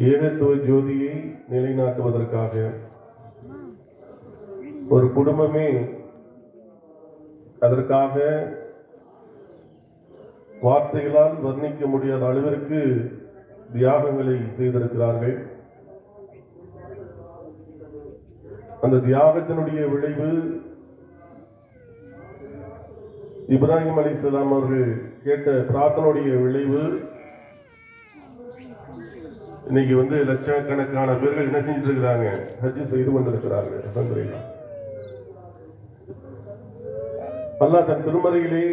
ஏகத்துவ ஜோதியை நிலைநாட்டுவதற்காக ஒரு குடும்பமே அதற்காக வார்த்தைகளால் வர்ணிக்க முடியாத அளவிற்கு தியாகங்களை செய்திருக்கிறார்கள். அந்த தியாகத்தினுடைய விளைவு இப்ராஹிம் அலைஹிஸ்ஸலாம் அவர்கள் கேட்ட பிரார்த்தனையுடைய விளைவு இன்னைக்கு லட்சக்கணக்கான பேர்கள் என்ன செஞ்சுட்டு இருக்கிறாங்க, ஹஜ் செய்து கொண்டிருக்கிறார்கள். அல்ஹம்துலில்லாஹ். அல்லாஹ் தன் திருமறையிலே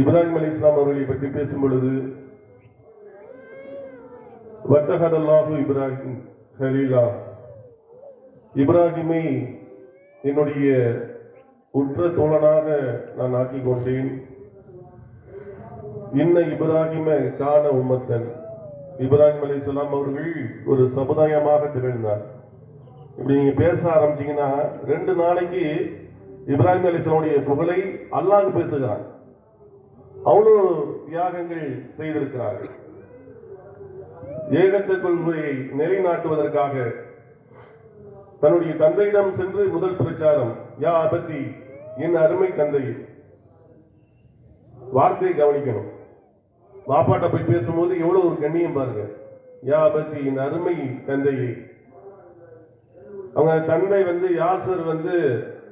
இப்ராஹிம் அலைஹிஸ்ஸலாம் அவர்களை பற்றி பேசும் பொழுது வத்தஹதல்லாஹு இப்ராஹிம் கலீலா, இப்ராஹிமை என்னுடைய உற்ற தோழனாக நான் ஆக்கிக் கொண்டேன். இன்ன இப்ராஹிம கான உம்மத்தன், இப்ராஹிம் அலைஹிஸ்ஸலாம் அவர்கள் ஒரு சமுதாயமாக திகழ்ந்தார். இப்படி நீங்க பேச ஆரம்பிச்சீங்கன்னா 2 நாளைக்கு இப்ராஹிம் அலைஹிஸ்ஸலாமுடைய புகழை அல்லாஹ் பேசுகிறான். அவ்வளவு தியாகங்கள் செய்திருக்கிறார்கள். ஏகத்துவ கொள்கையை நிலைநாட்டுவதற்காக தன்னுடைய தந்தையிடம் சென்று முதல் பிரச்சாரம், யா அபதி, என் அருமை தந்தை. வார்த்தையை கவனிக்கணும். வாப்பாட்ட போய் பேசும்போது எவ்வளவு ஒரு கண்ணியம் பாருங்க. யா அபதி, என் அருமை தந்தையை. அவங்க தந்தை யாசர்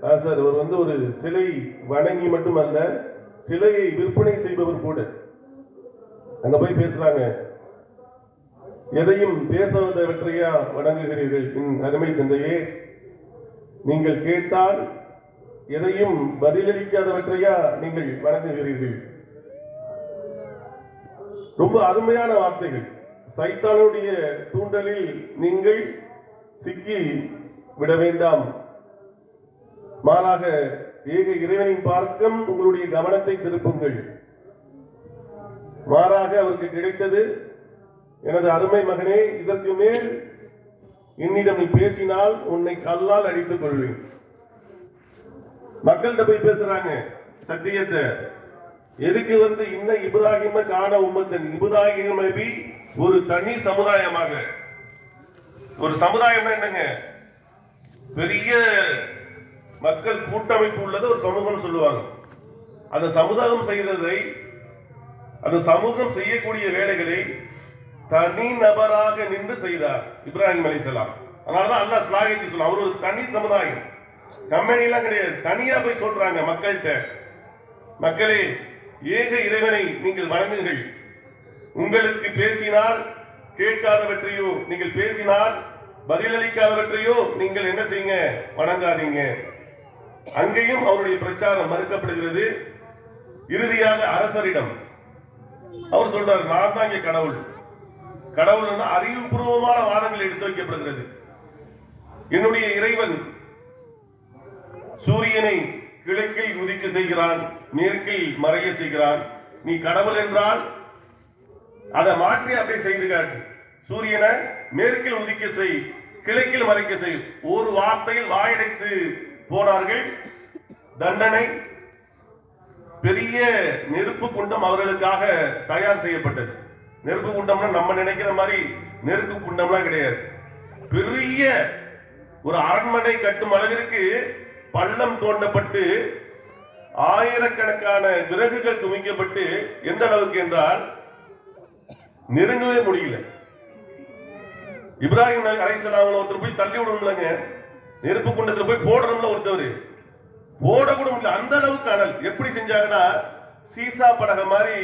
யாசர் அவர் ஒரு சிலை வணங்கி மட்டுமல்ல, சிலையை விற்பனை செய்பவர் கூட. அங்க போய் பேசுறாங்க, எதையும் பேசுவதற்றையா வணங்குகிறீர்கள் என் அருமை தந்தையே? நீங்கள் கேட்டால் எதையும் பதிலளிக்காதவற்றையா நீங்கள் வணங்குகிறீர்கள்? ரொம்ப அருமையான வார்த்தைகள். சைத்தானுடைய தூண்டலில் நீங்கள் சிக்கி விட வேண்டாம், மாறாக ஏக இறைவனின் பார்க்கம் உங்களுடைய கவனத்தை திருப்புங்கள். மாறாக அவருக்கு கிடைத்தது, எனது அருமை மகனே, இதற்கு மேல் என்னிடம் நீ பேசினால் உன்னை கல்லால் அடித்துக் கொள்வேன். மக்கள்கிட்ட போய் பேசுறாங்க சத்தியத்தை. எதுக்கு இன்ன இப்ராஹிம கான உம்மத்தன், இப்ராஹிம் நபி ஒரு தனி சமுதாயமாக. ஒரு சமுதாயம்னா என்னங்க, பெரிய மக்கள் கூட்டமைப்பு உள்ளது ஒரு சமூகம் சொல்லுவாங்க. அந்த சமுதாயம் செய்ததை, அந்த சமூகம் செய்யக்கூடிய வேலைகளை தனி நபராக நின்று செய்தார் இப்ராஹிம் அலைஹிஸ்ஸலாம். அதனாலதான் அல்லாஹ் ஸ்லாகித்து சொல்ல, அவர் ஒரு தனி சமுதாயம், கம்பெனி எல்லாம் கிடையாது. தனியா போய் சொல்றாங்க மக்கள்கிட்ட, மக்களே ஏக இறைவனை நீங்கள் வணங்குங்கள். உங்களுக்கு பேசினால் கேட்காதவற்றையோ, நீங்கள் பேசினால் பதிலளிக்காதவற்றையோ நீங்கள் என்ன செய்யுங்க, வணங்காதீங்க. அங்கேயும் அவருடைய பிரச்சாரம் மறுக்கப்படுகிறது. இறுதியாக அரசரிடம் அவர் சொல்றாரு, நான் தான் இங்க கடவுள். கடவுள் அறிவுபூர்வமான வாதங்கள் எடுத்து வைக்கப்படுகிறது. என்னுடைய இறைவன் சூரியனை கிழக்கில் உதிக்க செய்கிறான், மேற்கில் மறைய செய்கிறான். நீ கடவுள் என்றால் அதை மாற்றி அப்படியே செய்து காட்டு. சூரியனை மேற்கில் உதிக்க செய், கிழக்கில் மறைக்க செய். ஒரு வார்த்தையில் வாயடைத்து போனார்கள். தண்டனை, பெரிய நெருப்பு குண்டம் அவர்களுக்காக தயார் செய்யப்பட்டது. நெருப்பு குண்டம்னா நம்ம நினைக்கிற மாதிரி நெருப்பு குண்டம்லாம் கிடையாது. பெரிய ஒரு அரண்மனை கட்டும் அளவிற்கு பள்ளம் தோண்டப்பட்டு ஆயிரக்கணக்கான விறகுகள் குமிக்கப்பட்டு, எந்த அளவுக்கு என்றால் நெருங்கவே முடியல. இப்ராஹிம் அலைஹிஸ்ஸலாம் ஒருத்தர் போய் தள்ளி விடணும்லங்க, நெருப்பு குண்டத்துல போய் போடணும்ல, ஒருத்தவர் போட கூட முடியல. அந்த அளவுக்கு அனல். எப்படி செஞ்சாங்கன்னா சீசா படகு மாதிரி